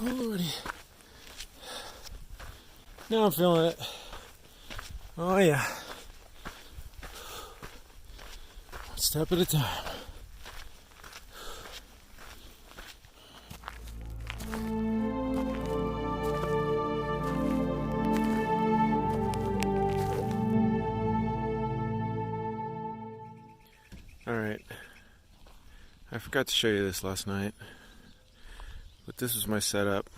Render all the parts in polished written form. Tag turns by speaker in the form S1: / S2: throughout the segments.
S1: Oh lordy. Now I'm feeling it. Oh yeah. One step at a time. Alright. I forgot to show you this last night. But this was my setup.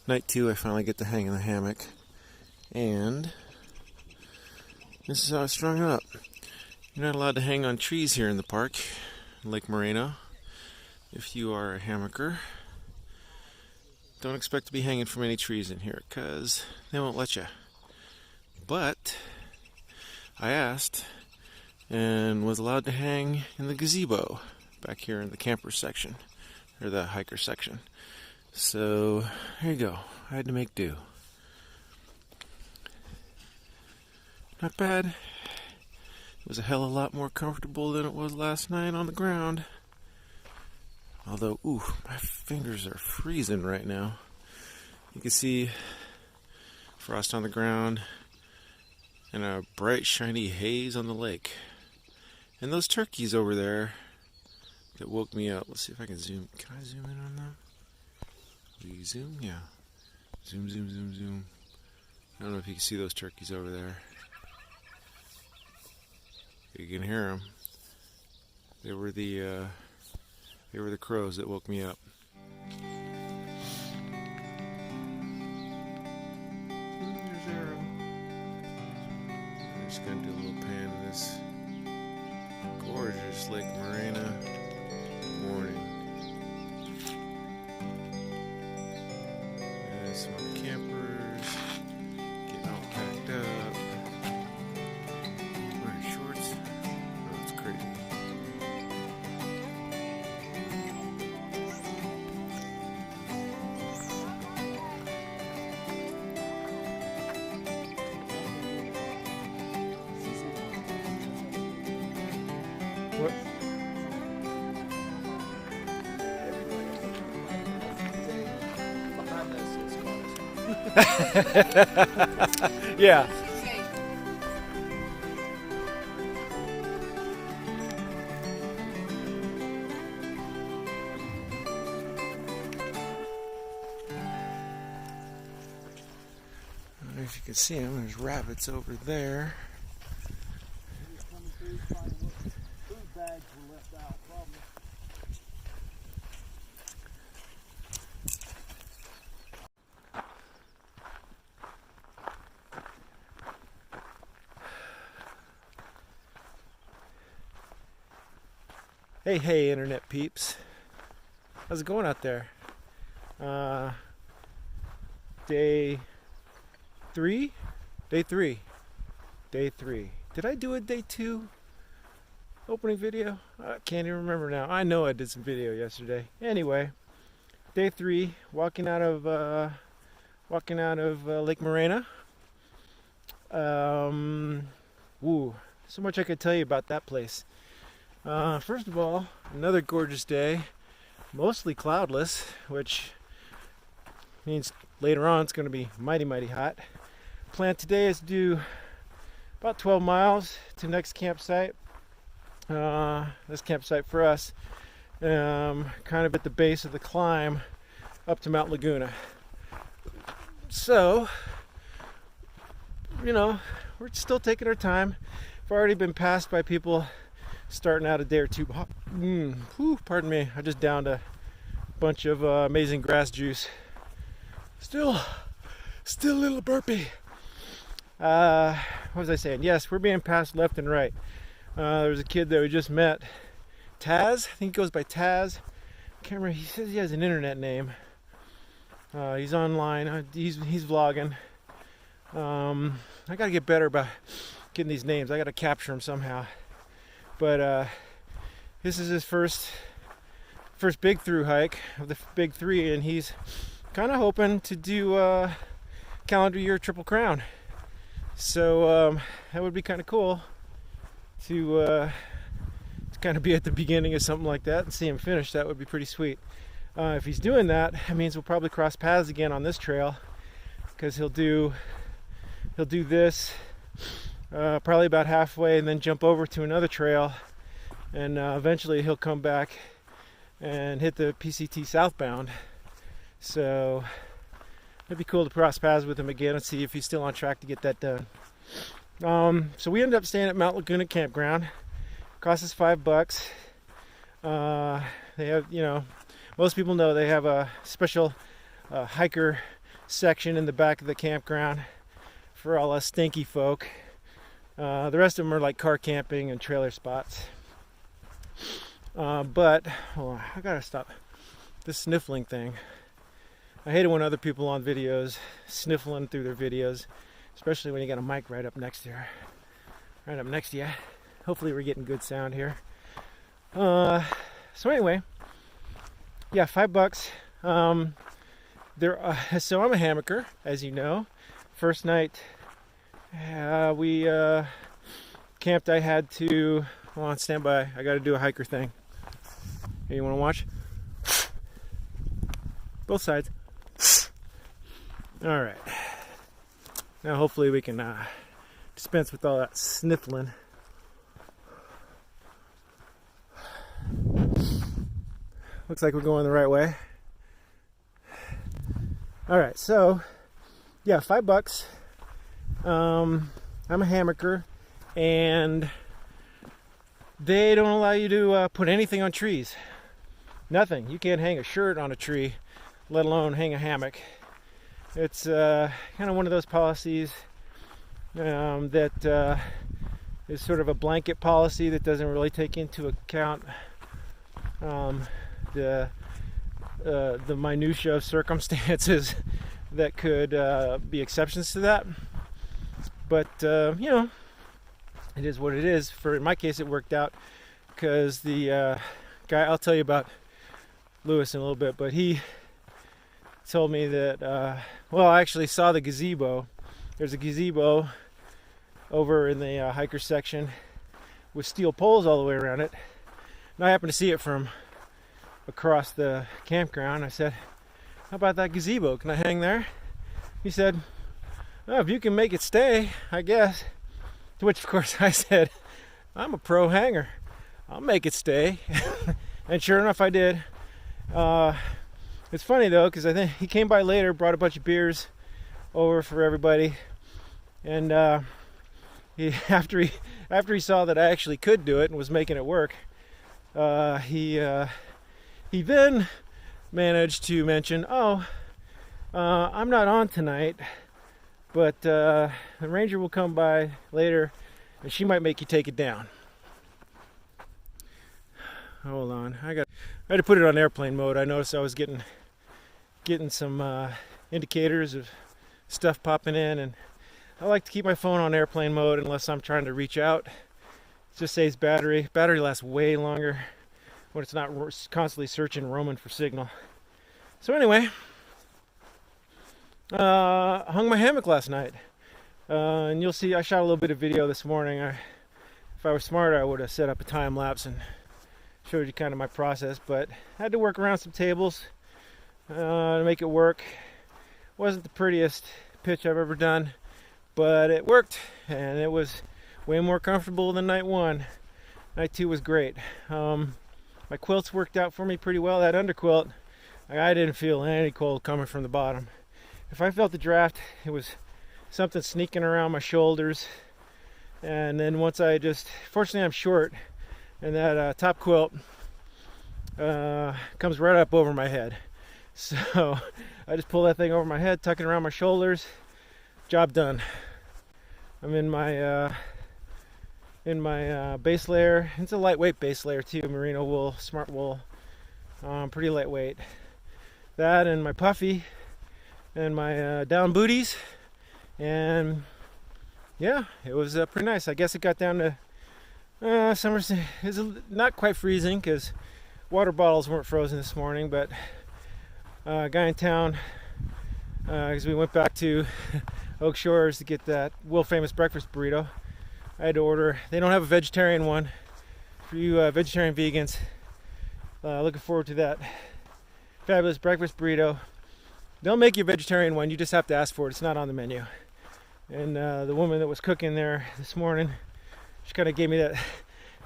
S1: Night 2, I finally get to hang in the hammock. And this is how it's strung up. You're not allowed to hang on trees here in the park, Lake Morena. If you are a hammocker, don't expect to be hanging from any trees in here, because they won't let you. But I asked and was allowed to hang in the gazebo back here in the camper section, or the hiker section. So there you go. I had to make do. Not bad. It was a hell of a lot more comfortable than it was last night on the ground. Although, ooh, my fingers are freezing right now. You can see frost on the ground and a bright shiny haze on the lake. And those turkeys over there that woke me up. Let's see if I can zoom. Can I zoom in on them? Will you zoom? Yeah. Zoom, zoom, zoom, zoom. I don't know if you can see those turkeys over there. You can hear them. They were the crows that woke me up. There's Arrow. I'm just gonna do a little pan of this gorgeous Lake Morena morning. And some campers getting all packed up. Wearing shorts. Oh, it's crazy. What? Yeah. I don't know if you can see them. There's rabbits over there. Hey, internet peeps. How's it going out there? Day 3? Day 3. Day 3. Did I do a day 2 opening video? I can't even remember now. I know I did some video yesterday. Anyway, day 3, walking out of Lake Morena. Woo, so much I could tell you about that place. First of all, another gorgeous day, mostly cloudless, which means later on it's going to be mighty hot. Plan today is to do about 12 miles to the next campsite. This campsite for us, kind of at the base of the climb up to Mount Laguna. So, you know, we're still taking our time. We've already been passed by people starting out a day or two. Pardon me, I just downed a bunch of amazing grass juice. Still a little burpy. What was I saying? Yes, we're being passed left and right. There was a kid that we just met, Taz. I think he goes by Taz. Can't remember. He says he has an internet name. He's online. He's vlogging. I gotta get better about getting these names. I gotta capture them somehow. But this is his first big through hike of the big 3, and he's kind of hoping to do calendar year Triple Crown. So that would be kind of cool to kind of be at the beginning of something like that and see him finish. That would be pretty sweet. If he's doing that, it means we'll probably cross paths again on this trail, because he'll do this probably about halfway and then jump over to another trail, and eventually he'll come back and hit the PCT southbound. So it'd be cool to cross paths with him again and see if he's still on track to get that done. So we ended up staying at Mount Laguna Campground. Cost us $5. They have, you know, most people know they have a special hiker section in the back of the campground for all us stinky folk. The rest of them are like car camping and trailer spots. But hold on, I gotta stop this sniffling thing. I hate it when other people on videos sniffling through their videos, especially when you got a mic right up next to you. Hopefully we're getting good sound here. So anyway, yeah, $5. So I'm a hammocker, as you know. First night we camped, I had to, hold on, stand by. I got to do a hiker thing. Hey, you want to watch? Both sides. All right. Now hopefully we can dispense with all that sniffling. Looks like we're going the right way. All right, so yeah, $5. I'm a hammocker, and they don't allow you to put anything on trees. Nothing. You can't hang a shirt on a tree, let alone hang a hammock. It's kind of one of those policies that is sort of a blanket policy that doesn't really take into account the minutia of circumstances that could be exceptions to that. But you know, it is what it is. In my case, it worked out because the guy, I'll tell you about Lewis in a little bit, but he told me that well, I actually saw the gazebo. There's a gazebo over in the hiker section with steel poles all the way around it, and I happened to see it from across the campground. I said, how about that gazebo? Can I hang there? He said, oh, if you can make it stay, I guess. To which, of course, I said, I'm a pro hanger. I'll make it stay. And sure enough, I did. It's funny, though, because I think he came by later, brought a bunch of beers over for everybody. And after he saw that I actually could do it and was making it work, he then managed to mention, I'm not on tonight, but the ranger will come by later and she might make you take it down. Hold on, I had to put it on airplane mode. I noticed I was getting some indicators of stuff popping in, and I like to keep my phone on airplane mode unless I'm trying to reach out. It just saves battery. Battery lasts way longer when it's not constantly searching and roaming for signal. So anyway, hung my hammock last night, and you'll see I shot a little bit of video this morning. If I was smarter, I would have set up a time lapse and showed you kind of my process, but I had to work around some tables to make it work. Wasn't the prettiest pitch I've ever done, but it worked, and it was way more comfortable than night one. Night two was great. My quilts worked out for me pretty well. That underquilt, I didn't feel any cold coming from the bottom. If I felt the draft, it was something sneaking around my shoulders. And then once fortunately I'm short, and that top quilt comes right up over my head. So I just pull that thing over my head, tuck it around my shoulders, job done. I'm in my base layer. It's a lightweight base layer too, merino wool, smart wool, pretty lightweight. That and my puffy and my down booties, and yeah, it was pretty nice. I guess it got down to summer. It's not quite freezing because water bottles weren't frozen this morning, but a guy in town, because we went back to Oak Shores to get that world famous breakfast burrito. I had to order. They don't have a vegetarian one. For you vegetarian vegans, looking forward to that fabulous breakfast burrito. They'll make you a vegetarian one. You just have to ask for it. It's not on the menu. And the woman that was cooking there this morning, she kind of gave me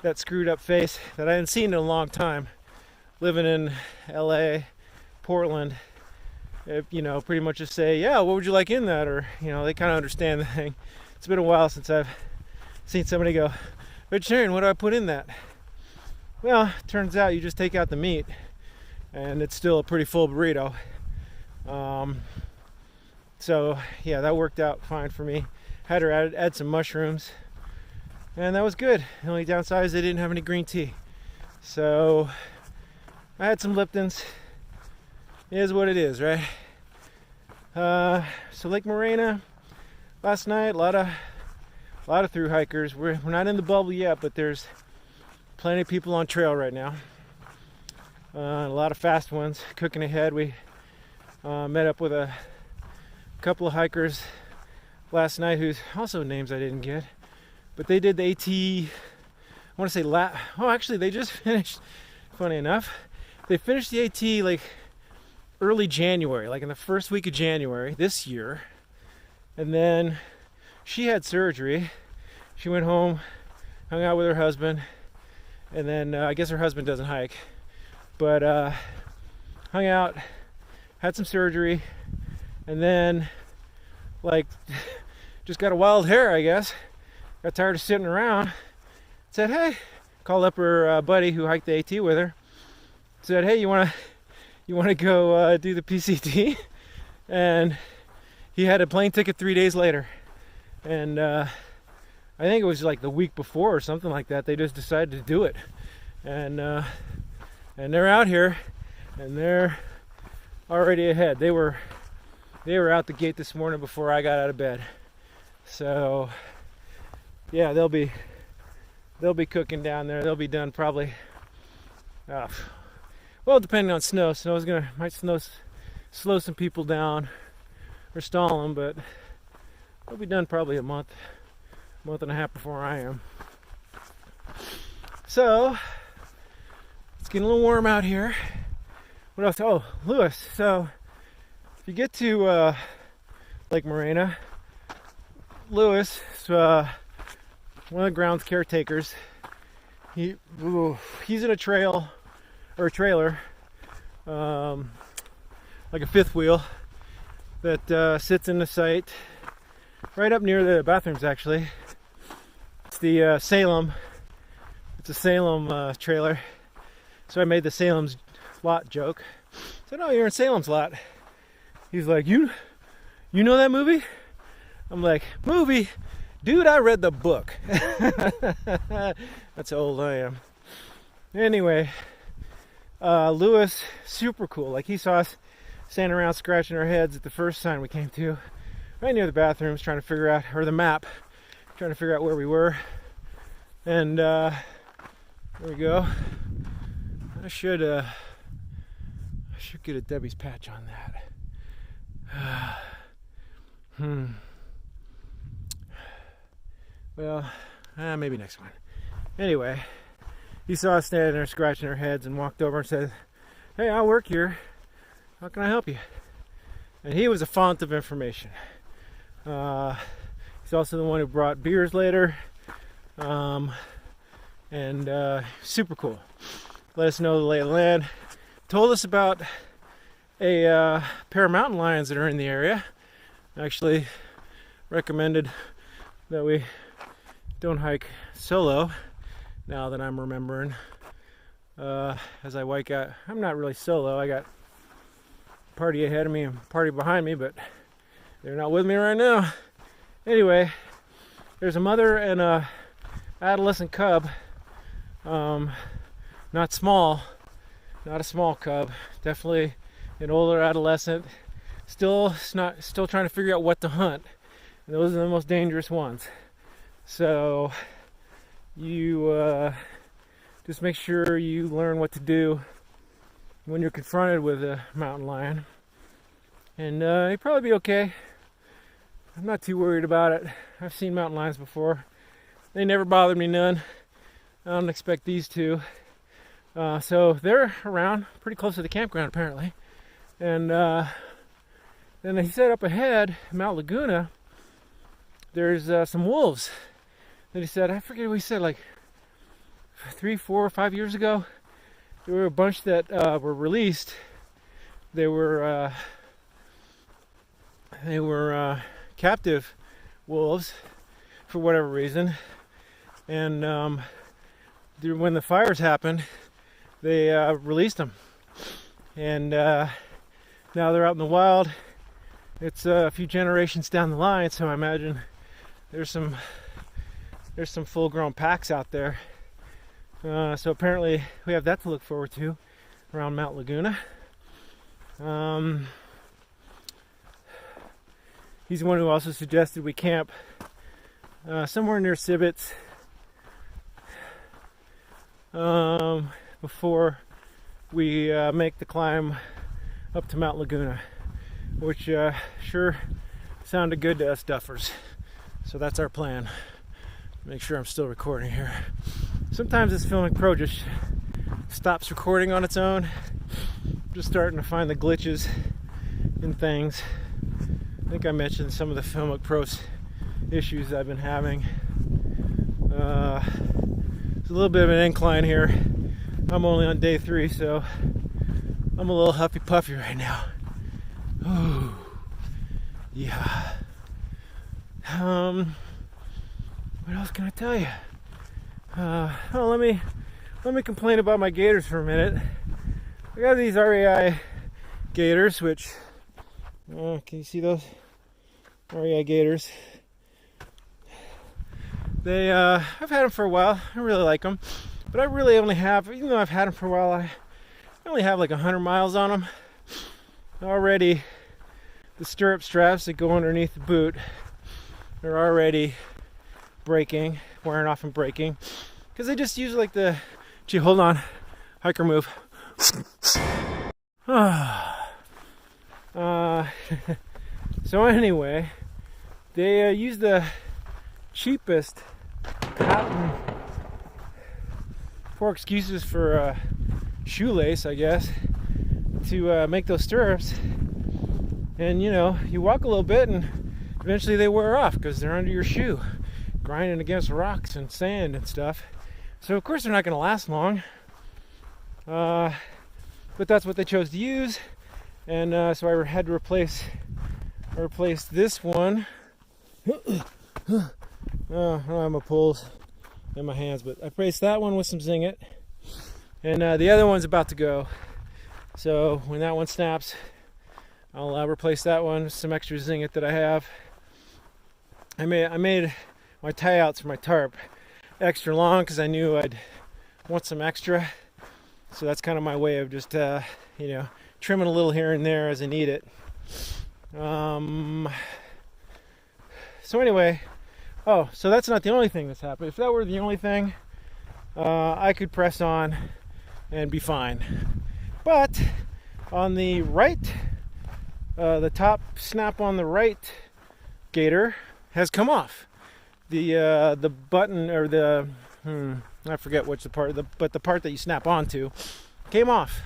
S1: that screwed up face that I hadn't seen in a long time. Living in LA, Portland, pretty much just say, yeah, what would you like in that? Or, they kind of understand the thing. It's been a while since I've seen somebody go, vegetarian, what do I put in that? Well, turns out you just take out the meat and it's still a pretty full burrito. So yeah, that worked out fine for me. Had her add some mushrooms and that was good. The only downside is they didn't have any green tea. So I had some Liptons. It is what it is, right? So Lake Morena last night, a lot of thru hikers. We're not in the bubble yet, but there's plenty of people on trail right now. A lot of fast ones cooking ahead. We met up with a couple of hikers last night whose also names I didn't get, but they did the AT. I want to say actually they just finished. Funny enough, they finished the AT like early January, like in the first week of January this year. And then she had surgery. She went home, hung out with her husband, and then I guess her husband doesn't hike, but hung out, had some surgery, and then like just got a wild hair, I guess. Got tired of sitting around. Said, hey, called up her buddy who hiked the AT with her. Said, hey, you wanna go do the PCT? And he had a plane ticket 3 days later, and I think it was like the week before or something like that. They just decided to do it, and they're out here, and they're already ahead. They were out the gate this morning before I got out of bed. So yeah, they'll be cooking down there. They'll be done probably. Well, depending on snow. Might slow some people down or stall them, but they'll be done probably a month and a half before I am. So it's getting a little warm out here. What else? Oh, Lewis. So if you get to Lake Morena, Lewis, one of the grounds caretakers, he's in a trailer, like a fifth wheel that sits in the site right up near the bathrooms. Actually, it's the Salem. It's a Salem trailer. So I made the Salem's Lot joke. I said, "Oh, you're in Salem's Lot." He's like, "You know that movie?" I'm like, "Movie? Dude, I read the book." That's how old I am. Anyway, Lewis, super cool. Like, he saw us standing around scratching our heads at the first sign we came to, right near the bathrooms, trying to figure out, or the map, trying to figure out where we were. And there we go. I should get a Debbie's patch on that. Well, maybe next one. Anyway, he saw us standing there scratching our heads and walked over and said, "Hey, I work here. How can I help you?" And he was a font of information. He's also the one who brought beers later. And super cool. Let us know the lay of the land. Told us about a pair of mountain lions that are in the area. Actually recommended that we don't hike solo, now that I'm remembering. As I wake out, I'm not really solo. I got party ahead of me and party behind me, but they're not with me right now. Anyway, there's a mother and a adolescent cub. Not a small cub, definitely an older adolescent, still trying to figure out what to hunt, and those are the most dangerous ones. So you just make sure you learn what to do when you're confronted with a mountain lion, and you'll probably be okay. I'm not too worried about it. I've seen mountain lions before. They never bothered me none. I don't expect these to. So they're around pretty close to the campground apparently. And then he said up ahead, Mount Laguna, there's some wolves. And he said, I forget what he said, like 3, 4, 5 years ago, there were a bunch that were released. They were captive wolves for whatever reason, and when the fires happened, they released them, and now they're out in the wild. It's a few generations down the line, so I imagine there's some full-grown packs out there. So apparently we have that to look forward to around Mount Laguna. He's the one who also suggested we camp somewhere near Sibbets before we make the climb up to Mount Laguna, which sure sounded good to us duffers. So that's our plan. Make sure I'm still recording here. Sometimes this Filmic Pro just stops recording on its own. Just starting to find the glitches in things. I think I mentioned some of the Filmic Pro's issues I've been having. It's a little bit of an incline here. I'm only on day 3, so I'm a little huffy puffy right now. Ooh, yeah. What else can I tell you? Well, let me complain about my gaiters for a minute. I got these REI gaiters, which can you see those REI gaiters? They I've had them for a while. I really like them, but I really only have, even though I've had them for a while, I only have like 100 miles on them. Already, the stirrup straps that go underneath the boot are already breaking, wearing off and breaking, because I just use like the, gee, hold on, hiker move. So anyway, they use the cheapest cotton, poor excuses for shoelace, I guess, to make those stirrups. And you know, you walk a little bit and eventually they wear off because they're under your shoe, grinding against rocks and sand and stuff. So of course they're not going to last long. But that's what they chose to use, and so I had to replace this one. I don't have my poles in my hands, but I replaced that one with some Zing-It, and the other one's about to go. So when that one snaps, I'll replace that one with some extra Zing-It that I have. I made my tie outs for my tarp extra long because I knew I'd want some extra. So that's kind of my way of just, you know, trimming a little here and there as I need it. So anyway, so that's not the only thing that's happened. If that were the only thing, I could press on and be fine. But on the right, the top snap on the right gaiter has come off. The button, or the I forget which the part, but the part that you snap onto came off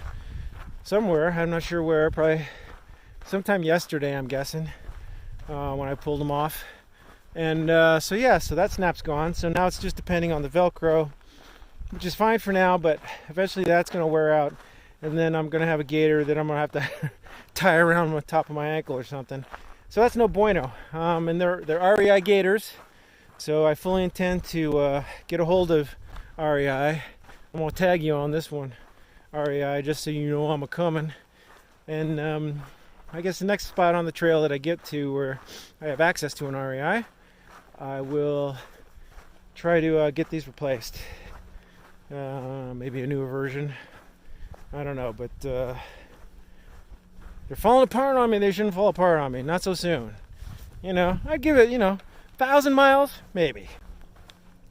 S1: somewhere. I'm not sure where. Probably sometime yesterday, I'm guessing, when I pulled them off. And so that snap's gone. So now it's just depending on the Velcro, which is fine for now. But eventually that's going to wear out, and then I'm going to have a gaiter that I'm going to have to tie around the top of my ankle or something. So that's no bueno. And they're REI gaiters. So I fully intend to get a hold of REI. I'm going to tag you on this one, REI, just so you know I'm a-coming. And I guess the next spot on the trail that I get to where I have access to an REI, I will try to get these replaced. Maybe a newer version. I don't know, but they're falling apart on me. They shouldn't fall apart on me. Not so soon. You know, I'd give it, 1,000 miles, maybe.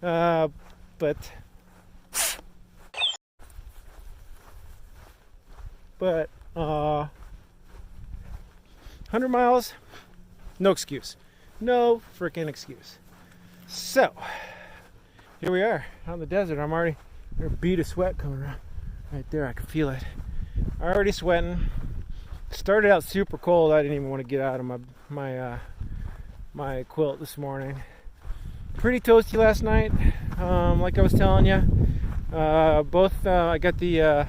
S1: But 100 miles, no excuse. No freaking excuse. So, here we are out in the desert. I'm already, there's a bead of sweat coming around right there. I can feel it. Already sweating. Started out super cold. I didn't even want to get out of my quilt this morning. Pretty toasty last night, like I was telling you. I got the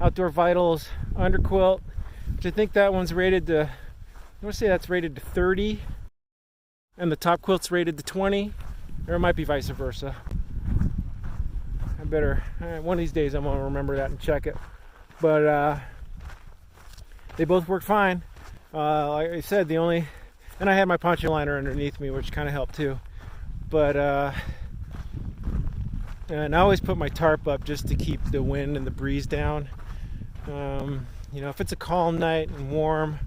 S1: Outdoor Vitals under quilt, which I think that one's rated to, I want to say that's rated to 30, and the top quilt's rated to 20, or it might be vice versa. I better, one of these days I'm going to remember that and check it. But they both worked fine. Like I said, and I had my poncho liner underneath me, which kind of helped too. But and I always put my tarp up just to keep the wind and the breeze down. You know, if it's a calm night and warm,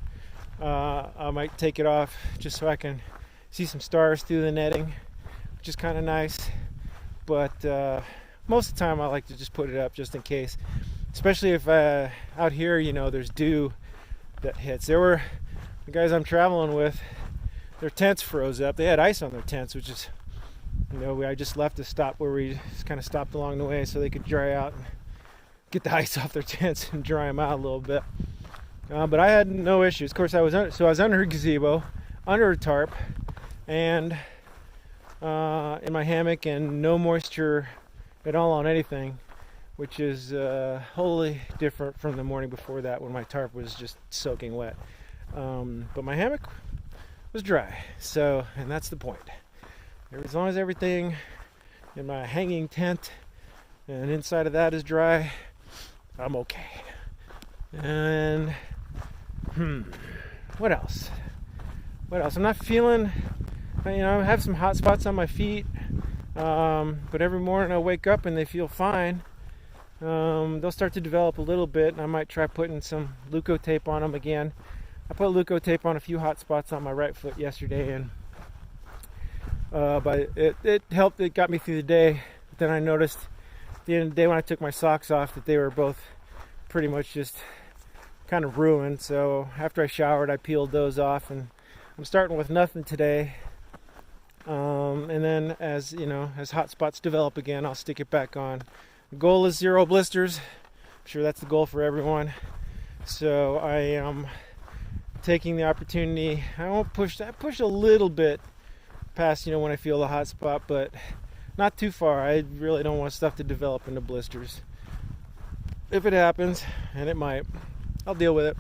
S1: I might take it off just so I can see some stars through the netting, which is kind of nice. But most of the time I like to just put it up just in case, especially if out here, you know, there's dew that hits. There were the guys I'm traveling with, their tents froze up. They had ice on their tents, which is, you know, I just left a stop where we just kind of stopped along the way so they could dry out and get the ice off their tents and dry them out a little bit. But I had no issues. Of course, I was under a gazebo, under a tarp, and in my hammock, and no moisture at all on anything, which is wholly different from the morning before that when my tarp was just soaking wet. But my hammock was dry, and that's the point. As long as everything in my hanging tent and inside of that is dry, I'm okay. And what else? I'm not feeling, you know, I have some hot spots on my feet, but every morning I wake up and they feel fine. They'll start to develop a little bit, and I might try putting some Leuco tape on them again. I put Leuco tape on a few hot spots on my right foot yesterday, and but it helped. It got me through the day. But then I noticed at the end of the day when I took my socks off that they were both pretty much just kind of ruined. So after I showered, I peeled those off, and I'm starting with nothing today. And then as you know, as hot spots develop again, I'll stick it back on. The goal is 0 blisters. I'm sure that's the goal for everyone. So I am taking the opportunity. I won't push that. Push a little bit past, you know, when I feel the hot spot, but not too far. I really don't want stuff to develop into blisters. If it happens, and it might, I'll deal with it,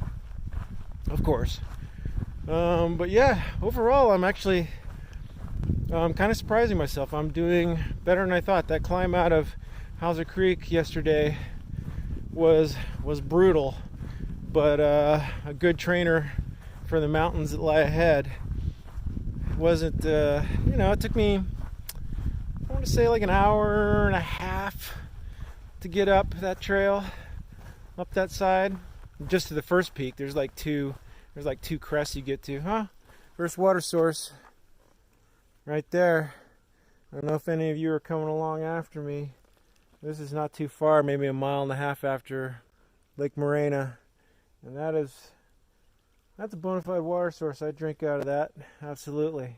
S1: of course. But yeah, overall, I'm actually kind of surprising myself. I'm doing better than I thought. That climb out of Hauser Creek yesterday was brutal, but a good trainer for the mountains that lie ahead. Wasn't, you know, it took me, I want to say like an hour and a half to get up that trail, up that side, just to the first peak. There's like two crests you get to. First water source right there. I don't know if any of you are coming along after me. This is not too far, maybe a mile and a half after Lake Morena, and that's a bona fide water source. I drink out of that, absolutely.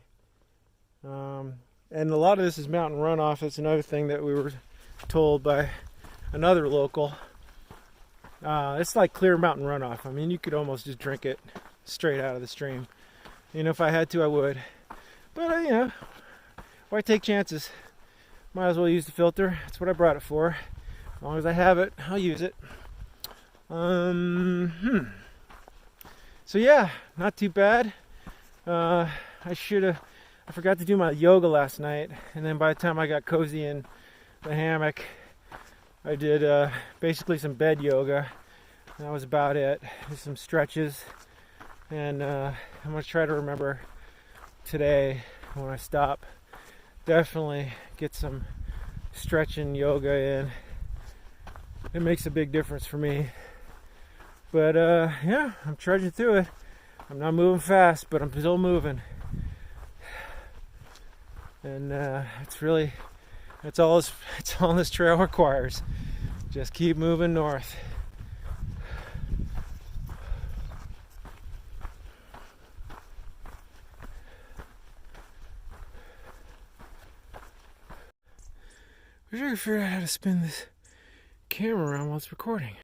S1: And a lot of this is mountain runoff. That's another thing that we were told by another local. It's like clear mountain runoff. I mean, you could almost just drink it straight out of the stream. You know, if I had to, I would. But, you know, why take chances? Might as well use the filter. That's what I brought it for. As long as I have it, I'll use it. So yeah, not too bad. I forgot to do my yoga last night, and then by the time I got cozy in the hammock, I did basically some bed yoga. And that was about it. Just some stretches, and I'm gonna try to remember today when I stop. Definitely get some stretching yoga in. It makes a big difference for me. But yeah, I'm trudging through it. I'm not moving fast, but I'm still moving. And that's all this trail requires. Just keep moving north. I wish I could figure out how to spin this camera around while it's recording.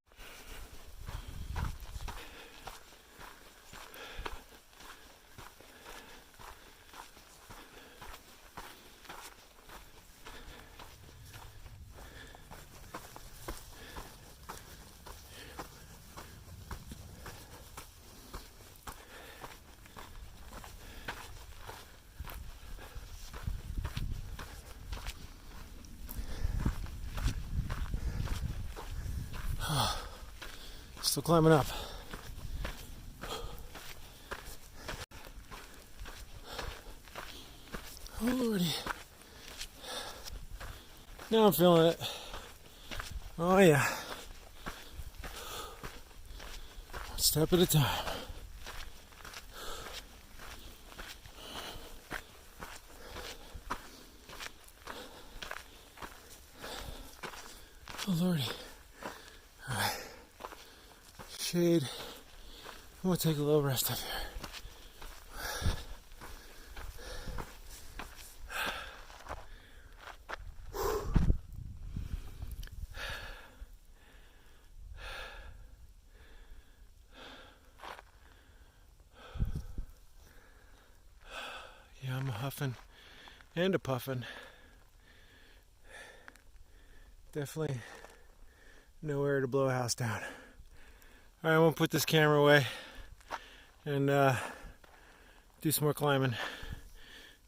S1: Still climbing up. Oh lordy. Now I'm feeling it. Oh yeah. One step at a time. Oh lordy. Alright. Shade. I'm gonna take a little rest up here. Yeah, I'm a huffing and a puffing. Definitely nowhere to blow a house down. Alright, I'm gonna put this camera away and do some more climbing.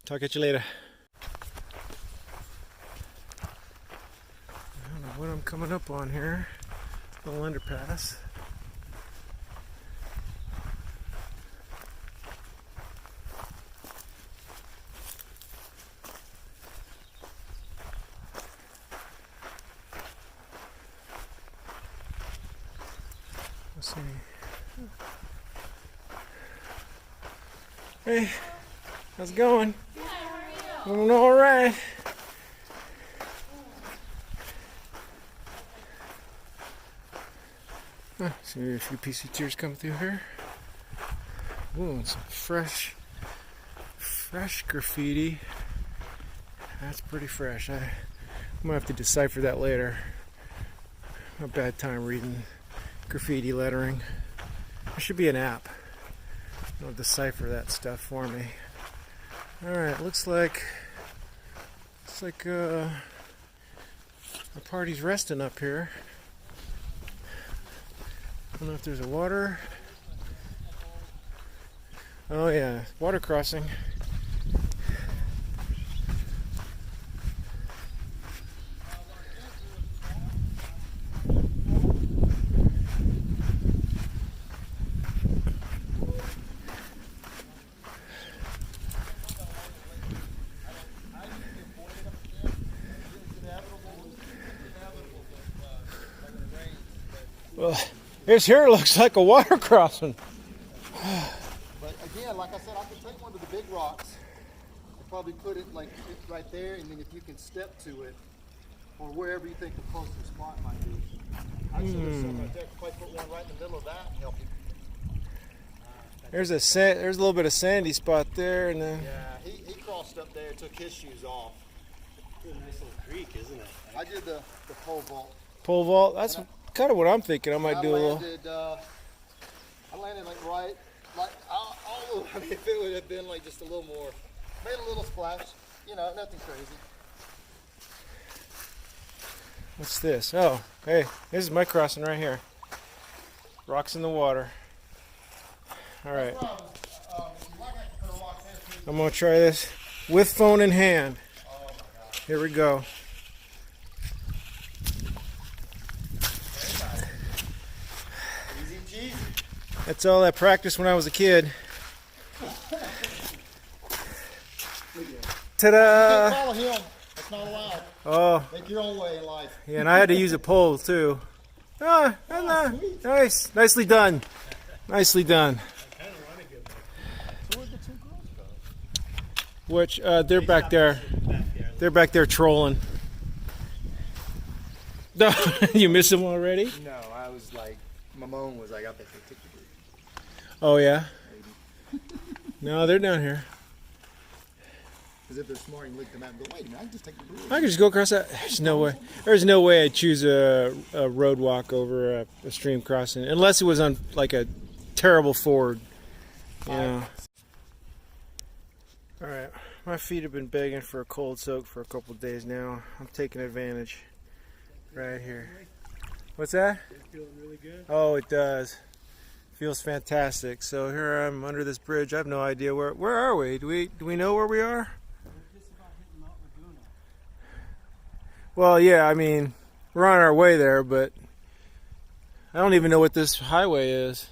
S1: Talk at you later. I don't know what I'm coming up on here. Little underpass. Let's see. Hey, how's it going?
S2: Good, how are you?
S1: Doing all right. See a few PCTers come through here. Ooh, some fresh graffiti. That's pretty fresh. I'm gonna have to decipher that later. A bad time reading graffiti lettering. There should be an app. It'll decipher that stuff for me. Alright, looks like our party's resting up here. I don't know if there's a water. Oh yeah, water crossing. Well, this here looks like a water crossing.
S3: But again, like I said, I could take one of the big rocks and probably put it like right there, and then if you can step to it, or wherever you think the closest spot might be. I should have said right there, probably put one right in the middle of that and help you.
S1: There's a little bit of sandy spot there, and then
S3: Yeah, he crossed up there, took his shoes off.
S4: It's a nice little creek, isn't it?
S3: I did the pole vault.
S1: pole vault. That's kind of what I'm thinking. I might do a little.
S3: I landed like right, like I mean, if it would have been like just a little more, made a little splash, you know, nothing crazy.
S1: What's this? Oh, hey, this is my crossing right here. Rocks in the water. All right. I'm gonna try this with phone in hand. Here we go.
S3: Easy cheesy.
S1: That's all I practiced when I was a kid. Ta-da!
S3: Follow him. That's not allowed.
S1: Oh,
S3: Make your own way in life.
S1: yeah, and I had to use a pole too. Ah, nice, nicely done, nicely done.
S3: So where'd the two girls go?
S1: Which they're back there. They're back there trolling. No, you miss them already?
S3: No, I was like, my mom was like, I bet they took the group.
S1: Oh yeah. No, they're down here.
S3: Because if they're smart, you look them out and go, wait a minute, I can just take the bridge.
S1: I could just go across that. There's no way. There's no way I'd choose a road walk over a stream crossing, unless it was on like a terrible ford. You know. All right, my feet have been begging for a cold soak for a couple of days now. I'm taking advantage. Right here. What's that?
S4: It's feeling really good.
S1: Oh, it does. Feels fantastic. So here I am under this bridge. I have no idea where are we? Do we know where we are?
S4: We're just about hitting Mount Laguna.
S1: Well, yeah, I mean, we're on our way there, but I don't even know what this highway is.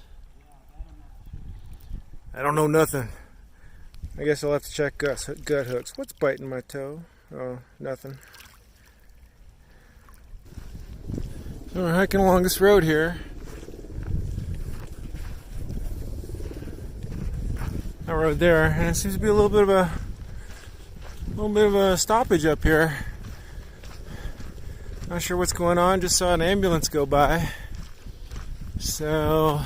S1: I don't know nothing. I guess I'll have to check gut hooks. What's biting my toe? Oh, nothing. So we're hiking along this road here. That road there, and it seems to be a little bit of a stoppage up here. Not sure what's going on. Just saw an ambulance go by, so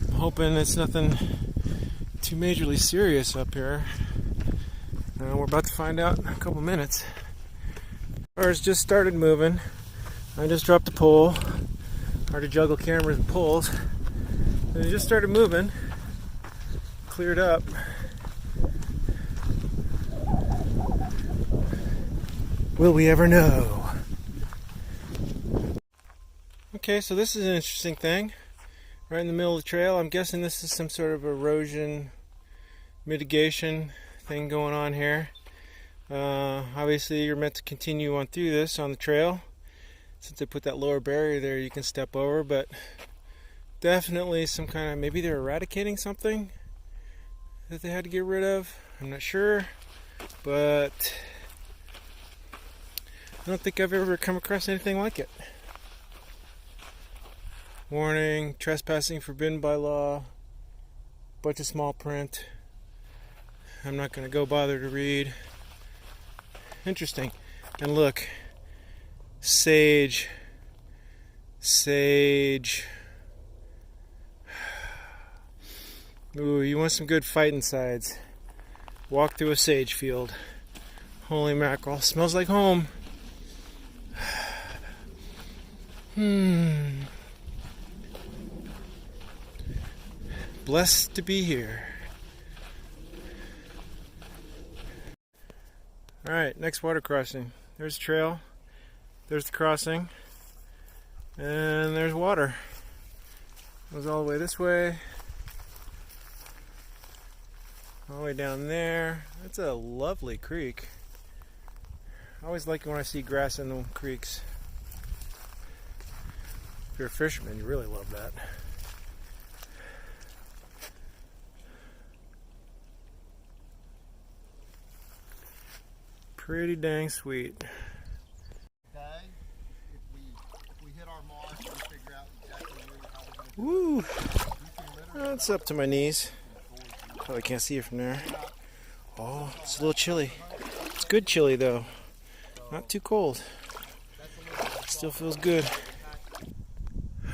S1: I'm hoping it's nothing too majorly serious up here. We're about to find out in a couple minutes. Cars just started moving. I just dropped a pole. Hard to juggle cameras and poles. They just started moving. Cleared up. Will we ever know? Okay, so this is an interesting thing. Right in the middle of the trail. I'm guessing this is some sort of erosion mitigation thing going on here. Obviously you're meant to continue on through this on the trail. Since they put that lower barrier there, you can step over, but definitely some kind of, maybe they're eradicating something that they had to get rid of. I'm not sure, but I don't think I've ever come across anything like it. Warning, trespassing forbidden by law. Bunch of small print. I'm not going to go bother to read. Interesting. And look, sage. Ooh, you want some good fighting sides. Walk through a sage field. Holy mackerel. Smells like home. Blessed to be here. Alright, next water crossing. There's the trail. There's the crossing. And there's water. Goes all the way this way. All the way down there. That's a lovely creek. I always like it when I see grass in the creeks. If you're a fisherman, you really love that. Pretty dang sweet.
S3: Okay, if we hit our mark, we figure out exactly how we're
S1: Woo!
S3: going to
S1: That's up to my knees. Probably can't see it from there. Oh, it's a little chilly. It's good chilly though. Not too cold. Still feels good.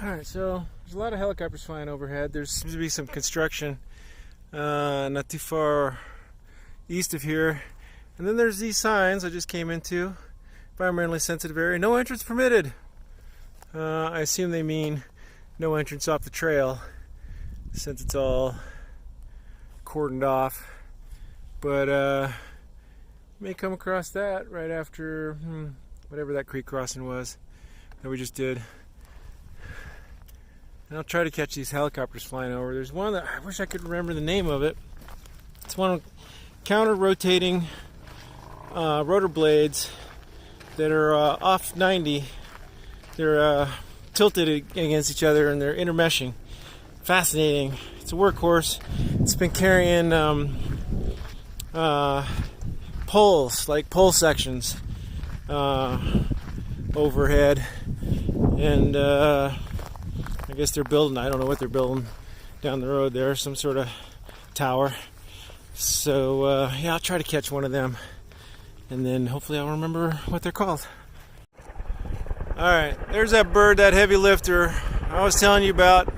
S1: Alright, so there's a lot of helicopters flying overhead. There seems to be some construction not too far east of here. And then there's these signs I just came into. Environmentally sensitive area. No entrance permitted. I assume they mean no entrance off the trail, since it's all cordoned off. But you may come across that right after whatever that creek crossing was that we just did. And I'll try to catch these helicopters flying over. There's one that I wish I could remember the name of it. It's one counter-rotating rotor blades that are off 90. They're tilted against each other and they're intermeshing. Fascinating. It's a workhorse. It's been carrying poles, like pole sections, overhead, and I guess they're building, I don't know what they're building down the road there, some sort of tower. So yeah, I'll try to catch one of them, and then hopefully I'll remember what they're called. Alright, there's that bird, that heavy lifter I was telling you about.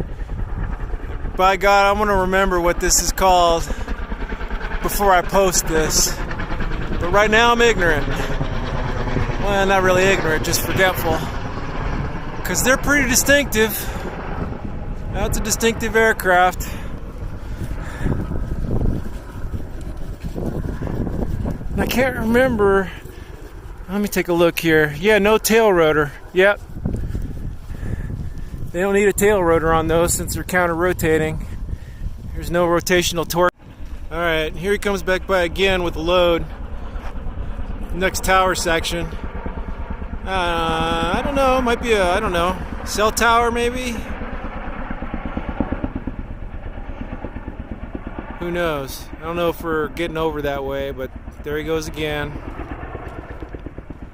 S1: By God, I'm going to remember what this is called before I post this. But right now I'm ignorant. Well, not really ignorant, just forgetful. Because they're pretty distinctive. That's a distinctive aircraft. And I can't remember. Let me take a look here. Yeah, no tail rotor. Yep. They don't need a tail rotor on those since they're counter-rotating. There's no rotational torque. Alright, here he comes back by again with the load. Next tower section. I don't know, might be a, I don't know. Cell tower, maybe? Who knows? I don't know if we're getting over that way, but there he goes again.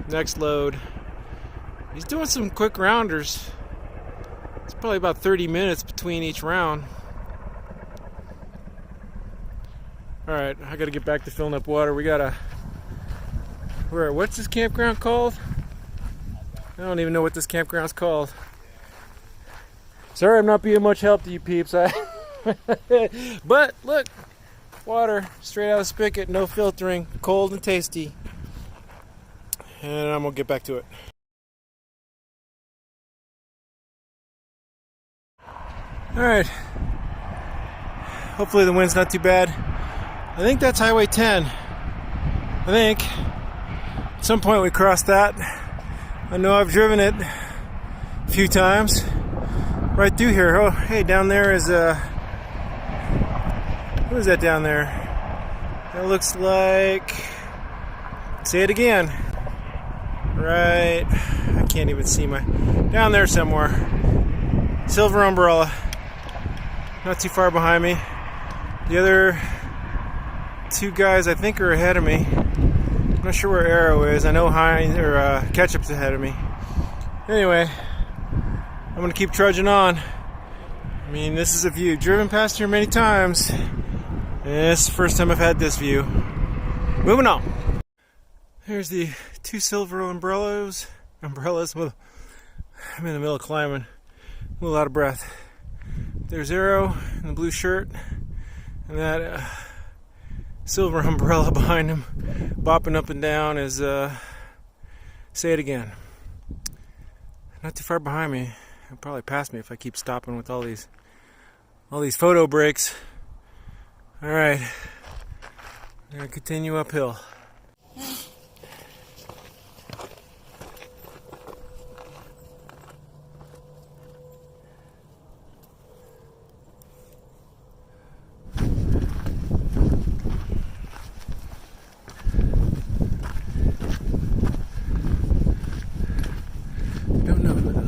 S1: Next load. He's doing some quick rounders. It's probably about 30 minutes between each round. Alright, I gotta get back to filling up water. We gotta... What's this campground called? I don't even know what this campground's called. Sorry I'm not being much help to you peeps. But look, water straight out of the spigot, no filtering, cold and tasty. And I'm gonna get back to it. Alright. Hopefully the wind's not too bad. I think that's Highway 10. I think. At some point we crossed that. I know I've driven it a few times. Right through here. Oh, hey, down there is what is that down there? That looks like... Say it again. Right... I can't even see my... Down there somewhere. Silver umbrella. Not too far behind me. The other two guys I think are ahead of me. I'm not sure where Arrow is. I know Heinz or Ketchup's ahead of me. Anyway, I'm gonna keep trudging on. I mean, this is a view. Driven past here many times. And it's the first time I've had this view. Moving on. Here's the two silver umbrellas. Well, I'm in the middle of climbing. A little out of breath. There's Arrow in the blue shirt. And that silver umbrella behind him, bopping up and down, is say it again. Not too far behind me. He'll probably pass me if I keep stopping with all these photo breaks. All right, I'm gonna continue uphill.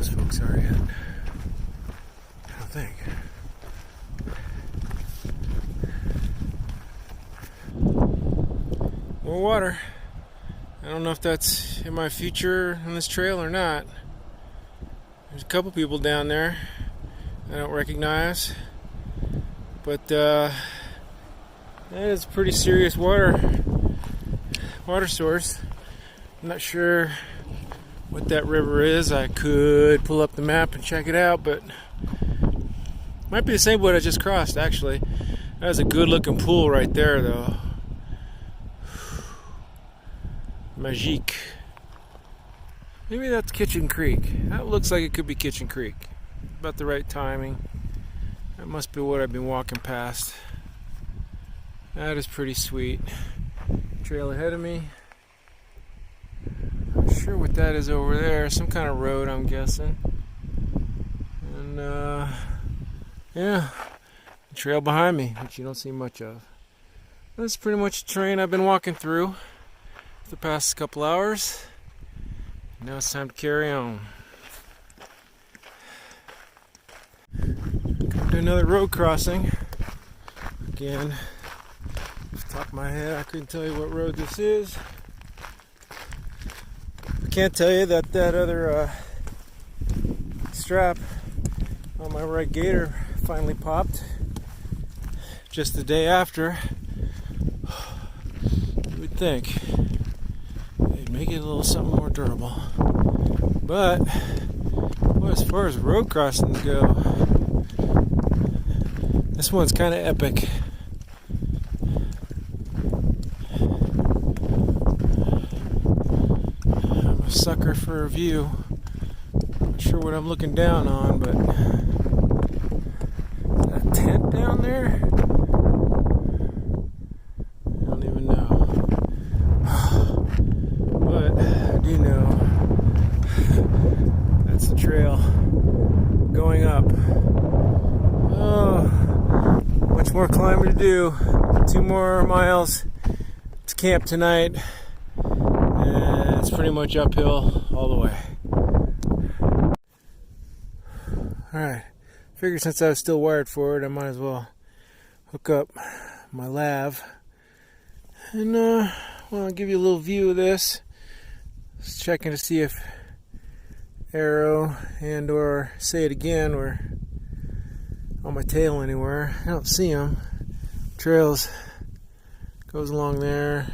S1: Folks are yet. I don't think. More water. I don't know if that's in my future on this trail or not. There's a couple people down there I don't recognize, but that is a pretty serious water source. I'm not sure what that river is. I could pull up the map and check it out, but might be the same boat I just crossed, actually. That was a good looking pool right there, though. Magique. Maybe that's Kitchen Creek. That looks like it could be Kitchen Creek. About the right timing. That must be what I've been walking past. That is pretty sweet. Trail ahead of me. Not sure what that is over there. Some kind of road, I'm guessing. And yeah, the trail behind me, which you don't see much of. That's pretty much the terrain I've been walking through for the past couple hours. Now it's time to carry on. Come to another road crossing. Again, off the top of my head, I couldn't tell you what road this is. I can't tell you that other strap on my right gator finally popped just the day after. You would think they'd make it a little something more durable. But well, as far as road crossings go, this one's kind of epic. I'm a sucker for a view. Not sure what I'm looking down on, but is that a tent down there? I don't even know. But I do know that's the trail going up. Oh, much more climbing to do. 2 more miles to camp tonight. And it's pretty much uphill all the way. Alright, figured since I was still wired for it, I might as well hook up my lav. And well, I'll give you a little view of this. Just checking to see if arrow and or say it again were on my tail anywhere. I don't see them. Trails goes along there,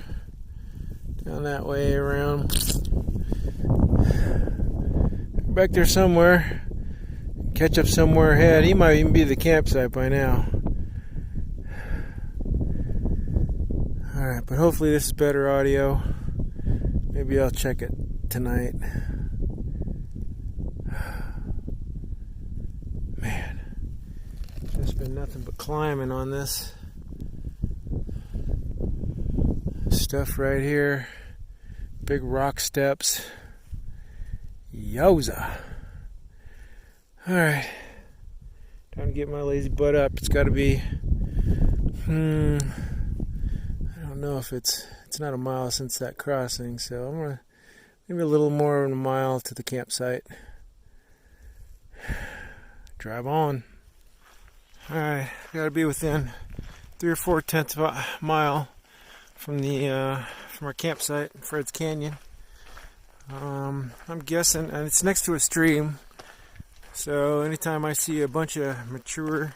S1: down that way, around back there somewhere. Catch up somewhere ahead. He might even be the campsite by now. Alright, but hopefully this is better audio. Maybe I'll check it tonight. Man, there's been nothing but climbing on this stuff right here. Big rock steps. Yowza. Alright, time to get my lazy butt up. It's got to be, I don't know if it's not a mile since that crossing, so I'm going to, maybe a little more than a mile to the campsite. Drive on. Alright, got to be within 3 or 4/10 of a mile from our campsite in Fred's Canyon. I'm guessing, and it's next to a stream. So anytime I see a bunch of mature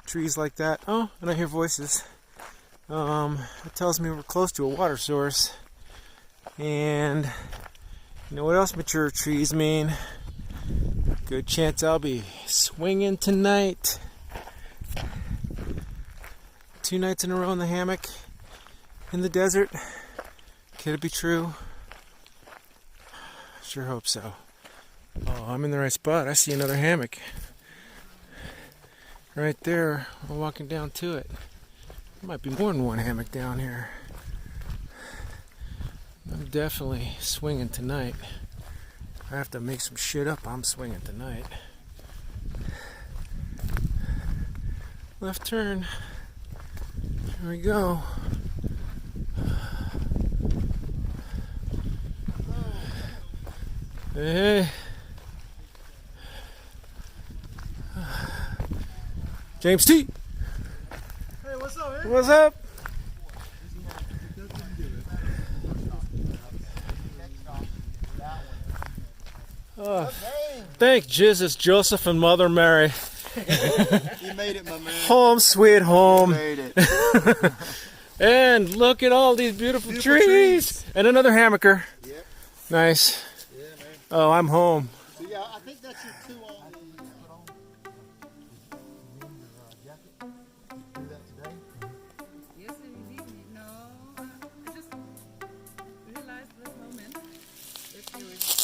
S1: trees like that, oh, and I hear voices, it tells me we're close to a water source. And you know what else mature trees mean? Good chance I'll be swinging tonight. 2 nights in a row in the hammock in the desert. Could it be true? Sure hope so. Oh, I'm in the right spot. I see another hammock. Right there. We're walking down to it. There might be more than one hammock down here. I'm definitely swinging tonight. I have to make some shit up. I'm swinging tonight. Left turn. Here we go. Hey. James T.
S3: Hey, what's up, man?
S1: What's up? Thank Jesus, Joseph, and Mother Mary.
S3: You made it, my man.
S1: Home, sweet home.
S3: You made it.
S1: And look at all these beautiful trees. And another hammocker.
S3: Yep.
S1: Nice.
S3: Yeah, man.
S1: Oh, I'm home.
S3: So yeah, I think that's your 2 on the jacket. Do that today?
S2: Yes, indeed. No, I just realized this moment that you were something.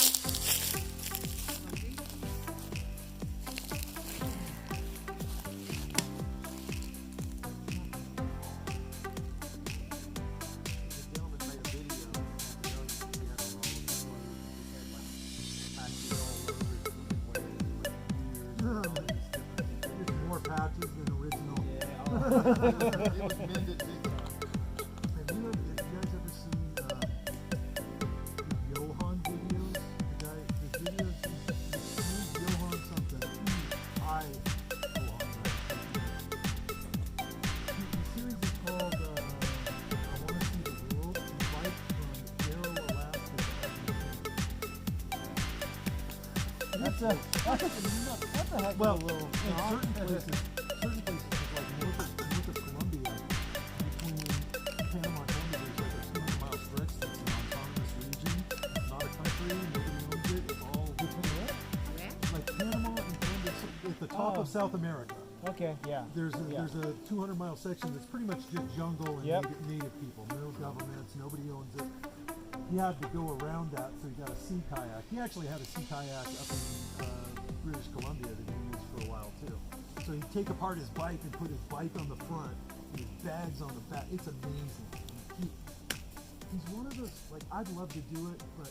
S3: The gentleman made a video.
S5: It's more patches than original.
S3: It was mended big time.
S5: Have you guys ever seen the Johan videos? The videos, Johan something. Johan, the series is called I Want to See the World. He bikes from Barrow, Alaska to Argentina. That's a heck
S3: Well,
S5: of a little. In certain places like north of Colombia, between Panama and Colombia, there's like a 200-mile stretch that's an autonomous region. It's not a country, nobody owns it. It's all like Panama and Colombia at the top of South America.
S1: Okay, yeah.
S5: There's a 200-mile section that's pretty much just jungle and native people, no governments, nobody owns it. He had to go around that, so he got a sea kayak. He actually had a sea kayak up in British Columbia that he used for a while too. So he'd take apart his bike and put his bike on the front and his bags on the back. It's amazing. He's one of those, like, I'd love to do it, but